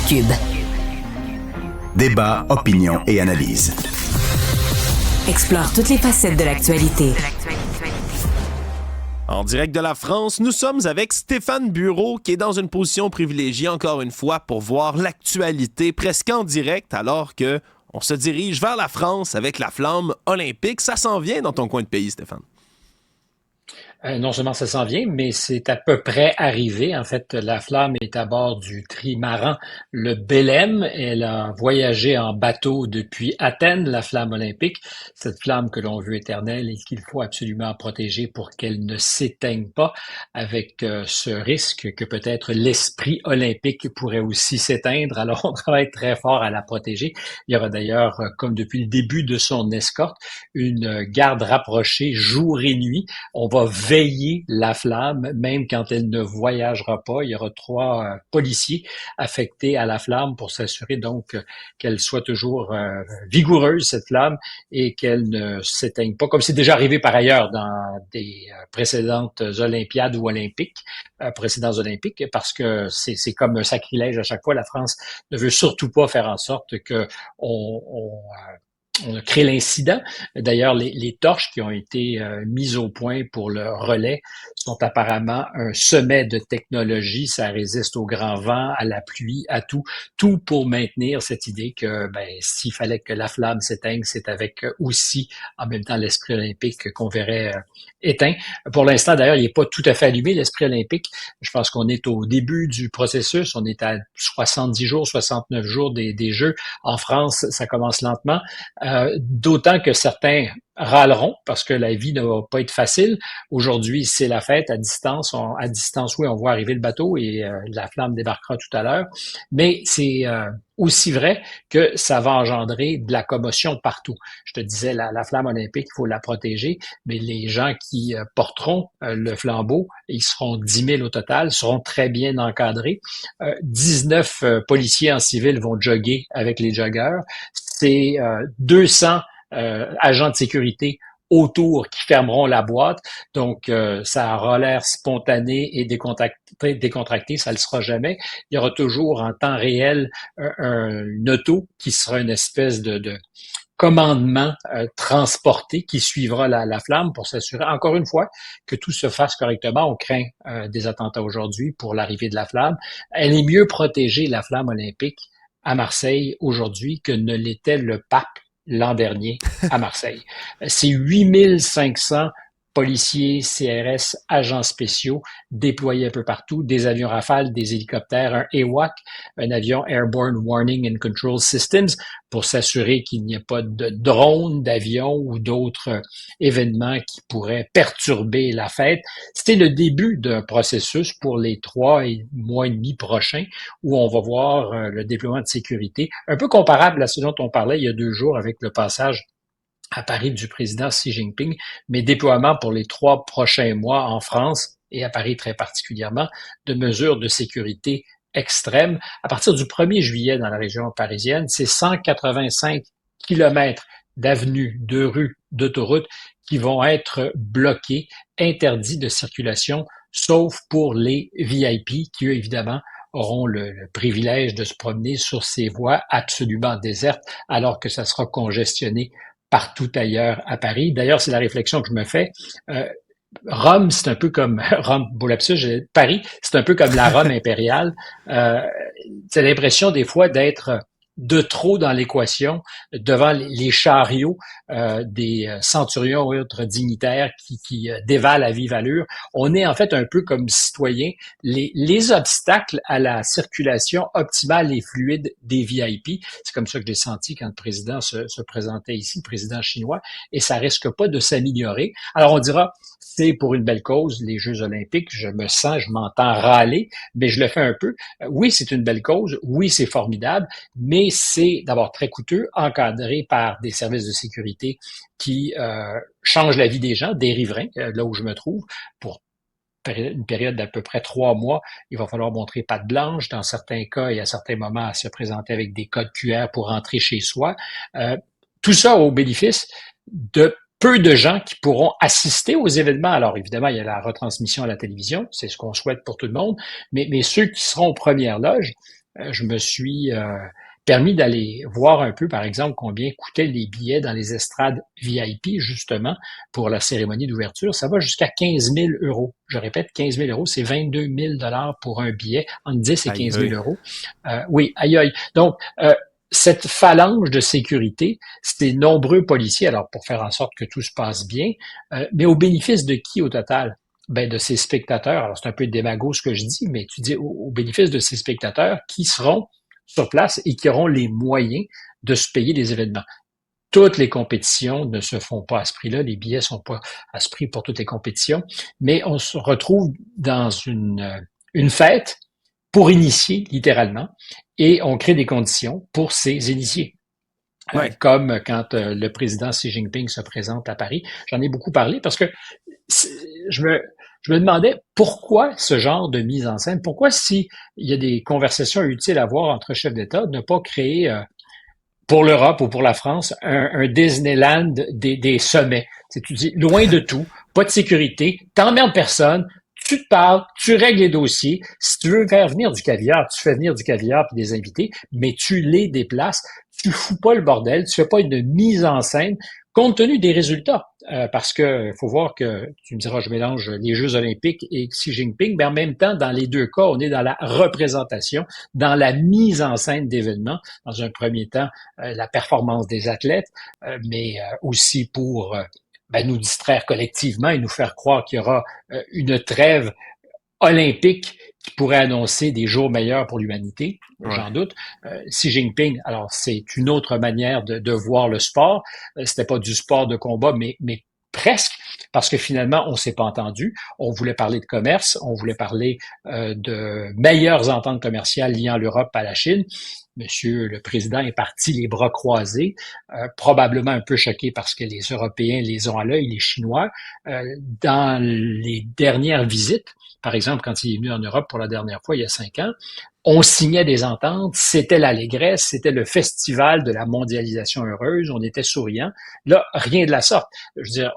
Cube. Débat, opinion et analyse. Explore toutes les facettes de l'actualité. En direct de la France, nous sommes avec Stéphane Bureau qui est dans une position privilégiée encore une fois pour voir l'actualité presque en direct alors que on se dirige vers la France avec la flamme olympique. Ça s'en vient dans ton coin de pays, Stéphane? Non seulement ça s'en vient, mais c'est à peu près arrivé. En fait, la flamme est à bord du trimaran, le Belém. Elle a voyagé en bateau depuis Athènes, la flamme olympique. Cette flamme que l'on veut éternelle et qu'il faut absolument protéger pour qu'elle ne s'éteigne pas, avec ce risque que peut-être l'esprit olympique pourrait aussi s'éteindre. Alors, on travaille très fort à la protéger. Il y aura d'ailleurs, comme depuis le début de son escorte, une garde rapprochée jour et nuit. On va veiller la flamme, même quand elle ne voyagera pas. Il y aura 3 policiers affectés à la flamme pour s'assurer donc qu'elle soit toujours vigoureuse, cette flamme, et qu'elle ne s'éteigne pas, comme c'est déjà arrivé par ailleurs dans des précédentes Olympiades ou Olympiques, précédents Olympiques, parce que c'est comme un sacrilège à chaque fois. La France ne veut surtout pas faire en sorte que on crée l'incident. D'ailleurs, les torches qui ont été mises au point pour le relais sont apparemment un sommet de technologie. Ça résiste au grand vent, à la pluie, à tout. Tout pour maintenir cette idée que s'il fallait que la flamme s'éteigne, c'est avec aussi, en même temps, l'esprit olympique qu'on verrait éteint. Pour l'instant, d'ailleurs, il n'est pas tout à fait allumé, l'esprit olympique. Je pense qu'on est au début du processus. On est à 70 jours, 69 jours des Jeux. En France, ça commence lentement. D'autant que certains râleront parce que la vie ne va pas être facile. Aujourd'hui, c'est la fête à distance. À distance, oui, on voit arriver le bateau et la flamme débarquera tout à l'heure. Mais c'est aussi vrai que ça va engendrer de la commotion partout. Je te disais, la flamme olympique, il faut la protéger, mais les gens qui porteront le flambeau, ils seront 10 000 au total, seront très bien encadrés. 19 policiers en civil vont jogger avec les joggeurs. C'est 200 agents de sécurité autour qui fermeront la boîte. Donc, ça aura l'air spontané et décontracté, ça ne le sera jamais. Il y aura toujours en temps réel une auto qui sera une espèce de commandement transporté qui suivra la flamme pour s'assurer, encore une fois, que tout se fasse correctement. On craint des attentats aujourd'hui pour l'arrivée de la flamme. Elle est mieux protégée, la flamme olympique, à Marseille aujourd'hui que ne l'était le pape l'an dernier à Marseille. C'est 8500 policiers, CRS, agents spéciaux déployés un peu partout, des avions Rafale, des hélicoptères, un AWAC, un avion Airborne Warning and Control Systems, pour s'assurer qu'il n'y ait pas de drones, d'avions ou d'autres événements qui pourraient perturber la fête. C'était le début d'un processus pour les 3 mois et demi prochains où on va voir le déploiement de sécurité, un peu comparable à ce dont on parlait il y a 2 jours avec le passage à Paris du président Xi Jinping, mais déploiement pour les 3 prochains mois en France et à Paris très particulièrement, de mesures de sécurité extrêmes. À partir du 1er juillet dans la région parisienne, c'est 185 kilomètres d'avenues, de rues, d'autoroutes qui vont être bloqués, interdits de circulation, sauf pour les VIP qui, eux, évidemment, auront le privilège de se promener sur ces voies absolument désertes alors que ça sera congestionné partout ailleurs à Paris. D'ailleurs, c'est la réflexion que je me fais. Rome, c'est un peu comme Rome, beau lapsus, Paris, c'est un peu comme la Rome impériale. C'est l'impression des fois d'être de trop dans l'équation devant les chariots des centurions et autres dignitaires qui dévalent à vive allure. On est en fait un peu comme citoyens. Les obstacles à la circulation optimale et fluide des VIP, c'est comme ça que j'ai senti quand le président se présentait ici, le président chinois, et ça risque pas de s'améliorer. Alors on dira, c'est pour une belle cause, les Jeux olympiques, je m'entends râler, mais je le fais un peu. Oui, c'est une belle cause, oui, c'est formidable, mais c'est d'abord très coûteux, encadré par des services de sécurité qui changent la vie des gens, des riverains, là où je me trouve, pour une période d'à peu près 3 mois. Il va falloir montrer patte blanche, dans certains cas et à certains moments, à se présenter avec des codes QR pour entrer chez soi. Tout ça au bénéfice de peu de gens qui pourront assister aux événements. Alors, évidemment, il y a la retransmission à la télévision, c'est ce qu'on souhaite pour tout le monde, mais ceux qui seront aux premières loges, je me suis permis d'aller voir un peu, par exemple, combien coûtaient les billets dans les estrades VIP, justement, pour la cérémonie d'ouverture. Ça va jusqu'à 15 000 euros. Je répète, 15 000 euros, c'est 22 000 pour un billet, entre 10 et 15 000 euros. Oui, aïe aïe. Donc, cette phalange de sécurité, ces nombreux policiers, alors pour faire en sorte que tout se passe bien, mais au bénéfice de qui au total? Ben, de ces spectateurs. Alors, c'est un peu démago ce que je dis, mais tu dis au bénéfice de ces spectateurs qui seront sur place et qui auront les moyens de se payer des événements. Toutes les compétitions ne se font pas à ce prix-là, les billets sont pas à ce prix pour toutes les compétitions, mais on se retrouve dans une fête pour initier, littéralement, et on crée des conditions pour ces initiés. Ouais. Comme quand le président Xi Jinping se présente à Paris. J'en ai beaucoup parlé parce que je me demandais pourquoi ce genre de mise en scène, pourquoi si il y a des conversations utiles à avoir entre chefs d'État, ne pas créer pour l'Europe ou pour la France un Disneyland des sommets. Tu dis loin de tout, pas de sécurité, t'emmerdes personne, tu te parles, tu règles les dossiers. Si tu veux faire venir du caviar, tu fais venir du caviar puis des invités, mais tu les déplaces. Tu fous pas le bordel, tu fais pas une mise en scène compte tenu des résultats. Parce que faut voir que, tu me diras, je mélange les Jeux olympiques et Xi Jinping, mais en même temps, dans les deux cas, on est dans la représentation, dans la mise en scène d'événements. Dans un premier temps, la performance des athlètes, mais aussi pour nous distraire collectivement et nous faire croire qu'il y aura une trêve olympique qui pourrait annoncer des jours meilleurs pour l'humanité, j'en doute. Xi Jinping, alors c'est une autre manière de voir le sport. C'était pas du sport de combat, mais presque, parce que finalement, on s'est pas entendu. On voulait parler de commerce, on voulait parler de meilleures ententes commerciales liant l'Europe à la Chine. Monsieur le Président est parti les bras croisés, probablement un peu choqué parce que les Européens les ont à l'œil, les Chinois. Dans les dernières visites, par exemple, quand il est venu en Europe pour la dernière fois, il y a 5 ans, on signait des ententes, c'était l'allégresse, c'était le festival de la mondialisation heureuse, on était souriant. Là, rien de la sorte. Je veux dire,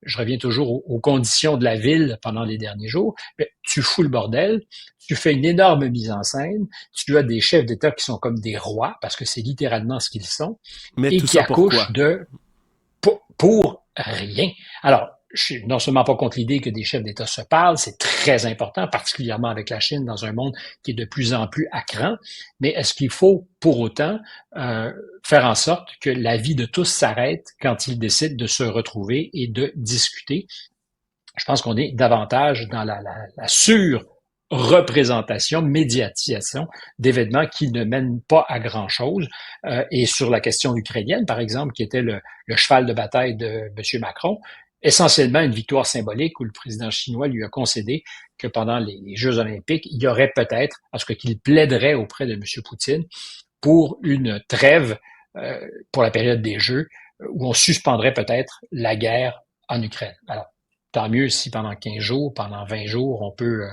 je reviens toujours aux conditions de la ville pendant les derniers jours, mais tu fous le bordel, tu fais une énorme mise en scène, tu as des chefs d'État qui sont comme des rois, parce que c'est littéralement ce qu'ils sont, mais et tout qui ça accouchent pourquoi? pour rien. Alors, je suis non seulement pas contre l'idée que des chefs d'État se parlent, c'est très important, particulièrement avec la Chine, dans un monde qui est de plus en plus à cran, mais est-ce qu'il faut pour autant faire en sorte que la vie de tous s'arrête quand ils décident de se retrouver et de discuter? Je pense qu'on est davantage dans la sur-représentation, médiatisation d'événements qui ne mènent pas à grand-chose. Et sur la question ukrainienne, par exemple, qui était le cheval de bataille de M. Macron, essentiellement une victoire symbolique où le président chinois lui a concédé que pendant les Jeux olympiques, il y aurait peut-être, en tout cas qu'il plaiderait auprès de M. Poutine pour une trêve pour la période des Jeux, où on suspendrait peut-être la guerre en Ukraine. Alors, tant mieux si pendant 15 jours, pendant 20 jours, on peut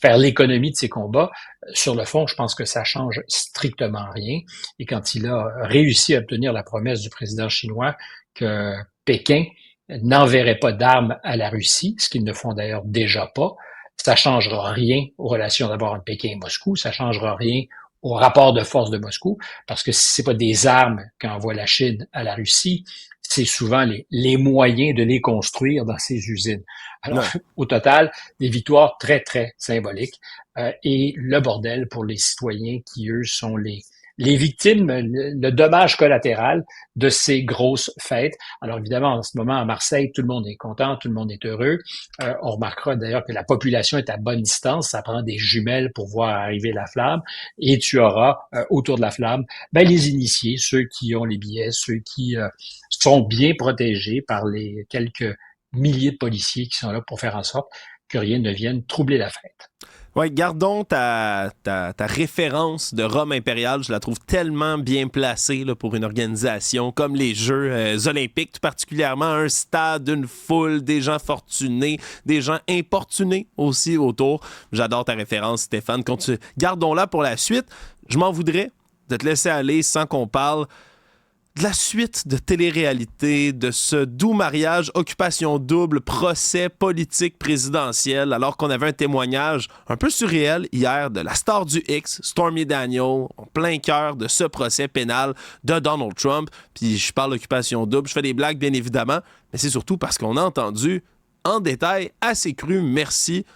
faire l'économie de ces combats. Sur le fond, je pense que ça change strictement rien. Et quand il a réussi à obtenir la promesse du président chinois que Pékin n'enverrait pas d'armes à la Russie, ce qu'ils ne font d'ailleurs déjà pas, ça changera rien aux relations d'abord entre Pékin et Moscou, ça changera rien au rapport de force de Moscou, parce que si c'est pas des armes qu'envoie la Chine à la Russie, c'est souvent les moyens de les construire dans ces usines. Alors, au total, des victoires très, très symboliques et le bordel pour les citoyens qui, eux, sont les victimes, le dommage collatéral de ces grosses fêtes. Alors évidemment, en ce moment, à Marseille, tout le monde est content, tout le monde est heureux. On remarquera d'ailleurs que la population est à bonne distance. Ça prend des jumelles pour voir arriver la flamme. Et tu auras autour de la flamme les initiés, ceux qui ont les billets, ceux qui sont bien protégés par les quelques milliers de policiers qui sont là pour faire en sorte que rien ne vienne troubler la fête. Oui, gardons ta référence de Rome impériale. Je la trouve tellement bien placée là, pour une organisation comme les Jeux olympiques, tout particulièrement un stade, une foule, des gens fortunés, des gens importunés aussi autour. J'adore ta référence, Stéphane. Gardons-la pour la suite. Je m'en voudrais de te laisser aller sans qu'on parle de la suite de télé-réalité, de ce doux mariage, occupation double, procès politique présidentiel, alors qu'on avait un témoignage un peu surréel hier de la star du X, Stormy Daniels, en plein cœur de ce procès pénal de Donald Trump. Puis je parle d'occupation double, je fais des blagues bien évidemment, mais c'est surtout parce qu'on a entendu en détail, assez cru, merci,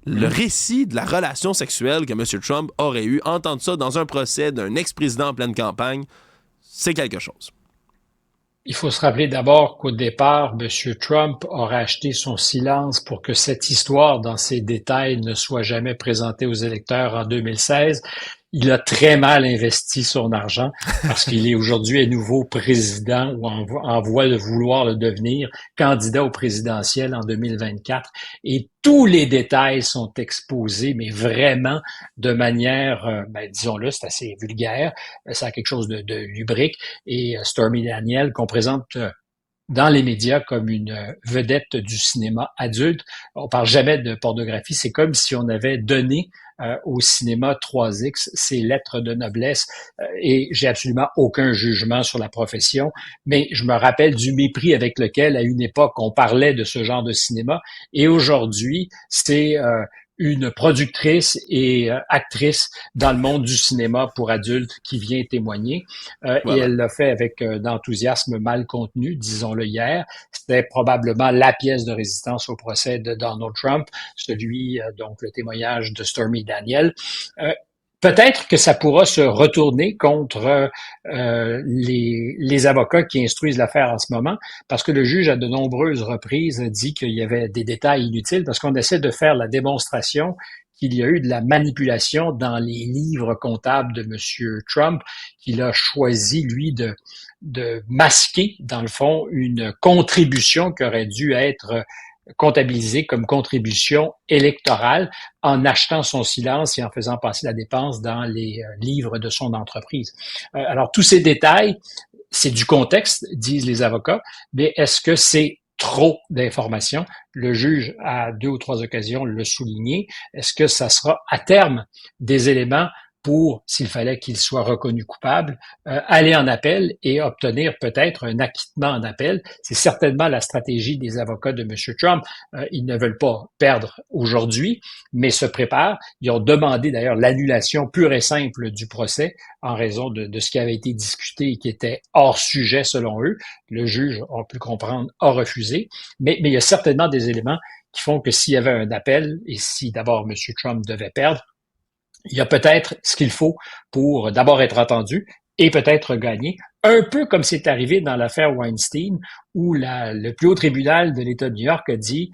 le récit de la relation sexuelle que M. Trump aurait eu. Entendre ça dans un procès d'un ex-président en pleine campagne, c'est quelque chose. Il faut se rappeler d'abord qu'au départ, M. Trump aurait acheté son silence pour que cette histoire, dans ses détails, ne soit jamais présentée aux électeurs en 2016. Il a très mal investi son argent parce qu'il est aujourd'hui à nouveau président ou en voie de vouloir le devenir, candidat au présidentiel en 2024. Et tous les détails sont exposés, mais vraiment de manière, disons-le, c'est assez vulgaire. Ça a quelque chose de lubrique. Et Stormy Daniels, qu'on présente dans les médias comme une vedette du cinéma adulte. On parle jamais de pornographie. C'est comme si on avait donné au cinéma 3X ses lettres de noblesse et j'ai absolument aucun jugement sur la profession, mais je me rappelle du mépris avec lequel, à une époque, on parlait de ce genre de cinéma et aujourd'hui, c'est une productrice et actrice dans le monde du cinéma pour adultes qui vient témoigner. Voilà. Et elle l'a fait avec d'enthousiasme mal contenu, disons-le hier. C'était probablement la pièce de résistance au procès de Donald Trump, celui, donc le témoignage de Stormy Daniels. Peut-être que ça pourra se retourner contre les avocats qui instruisent l'affaire en ce moment, parce que le juge, à de nombreuses reprises, a dit qu'il y avait des détails inutiles, parce qu'on essaie de faire la démonstration qu'il y a eu de la manipulation dans les livres comptables de M. Trump, qu'il a choisi, lui, de masquer, dans le fond, une contribution qui aurait dû être comptabilisé comme contribution électorale en achetant son silence et en faisant passer la dépense dans les livres de son entreprise. Alors, tous ces détails, c'est du contexte, disent les avocats, mais est-ce que c'est trop d'informations? Le juge, à 2 ou 3 occasions, le souligné. Est-ce que ça sera à terme des éléments pour, s'il fallait qu'il soit reconnu coupable, aller en appel et obtenir peut-être un acquittement en appel? C'est certainement la stratégie des avocats de M. Trump. Ils ne veulent pas perdre aujourd'hui, mais se préparent. Ils ont demandé d'ailleurs l'annulation pure et simple du procès en raison de ce qui avait été discuté et qui était hors sujet selon eux. Le juge, on peut le comprendre, a refusé. Mais il y a certainement des éléments qui font que s'il y avait un appel et si d'abord M. Trump devait perdre, il y a peut-être ce qu'il faut pour d'abord être entendu et peut-être gagner, un peu comme c'est arrivé dans l'affaire Weinstein, où le plus haut tribunal de l'État de New York a dit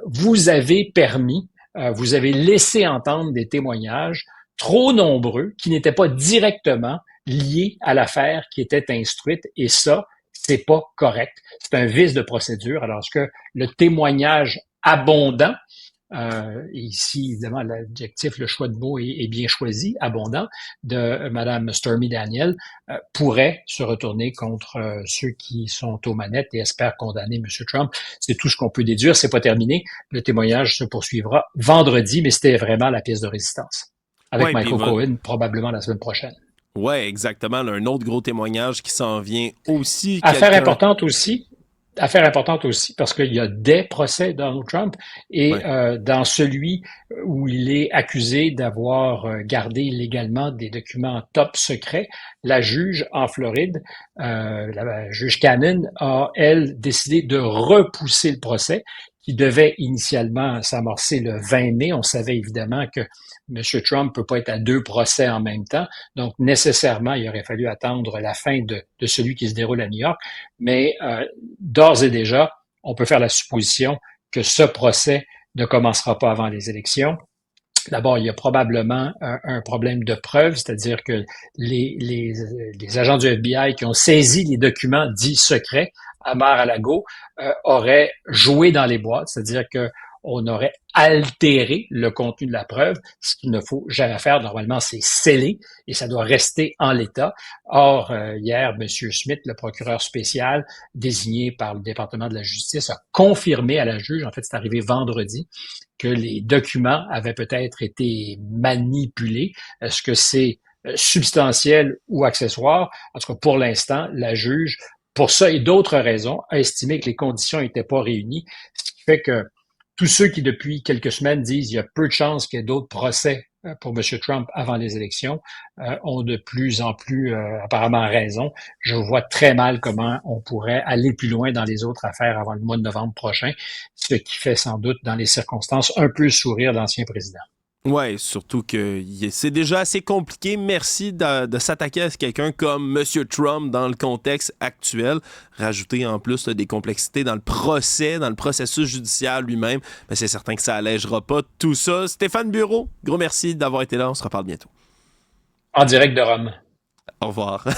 vous avez permis, vous avez laissé entendre des témoignages trop nombreux qui n'étaient pas directement liés à l'affaire qui était instruite, et ça, c'est pas correct. C'est un vice de procédure. Alors, est-ce que le témoignage abondant, ici, évidemment, l'adjectif, le choix de mots est bien choisi, abondant, de Mme Stormy Daniels, pourrait se retourner contre ceux qui sont aux manettes et espèrent condamner M. Trump. C'est tout ce qu'on peut déduire. C'est pas terminé. Le témoignage se poursuivra vendredi, mais c'était vraiment la pièce de résistance. Avec Michael Cohen, probablement la semaine prochaine. Oui, exactement. Là, un autre gros témoignage qui s'en vient aussi. Affaire importante aussi, parce qu'il y a des procès de Donald Trump et dans celui où il est accusé d'avoir gardé illégalement des documents top secrets, la juge en Floride, la juge Cannon, a, elle, décidé de repousser le procès qui devait initialement s'amorcer le 20 mai. On savait évidemment que M. Trump peut pas être à 2 procès en même temps, donc nécessairement, il aurait fallu attendre la fin de celui qui se déroule à New York, mais d'ores et déjà, on peut faire la supposition que ce procès ne commencera pas avant les élections. D'abord, il y a probablement un problème de preuve, c'est-à-dire que les agents du FBI qui ont saisi les documents dits secrets à Mar-a-Lago auraient joué dans les boîtes, c'est-à-dire que on aurait altéré le contenu de la preuve, ce qu'il ne faut jamais faire. Normalement, c'est scellé et ça doit rester en l'état. Or, hier, M. Smith, le procureur spécial désigné par le département de la justice, a confirmé à la juge, en fait, c'est arrivé vendredi, que les documents avaient peut-être été manipulés. Est-ce que c'est substantielle ou accessoire. En tout cas, pour l'instant, la juge, pour ça et d'autres raisons, a estimé que les conditions n'étaient pas réunies, ce qui fait que tous ceux qui, depuis quelques semaines, disent qu'il y a peu de chances qu'il y ait d'autres procès pour M. Trump avant les élections, ont de plus en plus apparemment raison. Je vois très mal comment on pourrait aller plus loin dans les autres affaires avant le mois de novembre prochain, ce qui fait sans doute, dans les circonstances, un peu sourire l'ancien président. Ouais, surtout que c'est déjà assez compliqué. Merci de s'attaquer à quelqu'un comme M. Trump dans le contexte actuel. Rajouter en plus là, des complexités dans le procès, dans le processus judiciaire lui-même. Mais c'est certain que ça allègera pas tout ça. Stéphane Bureau, gros merci d'avoir été là. On se reparle bientôt. En direct de Rome. Au revoir.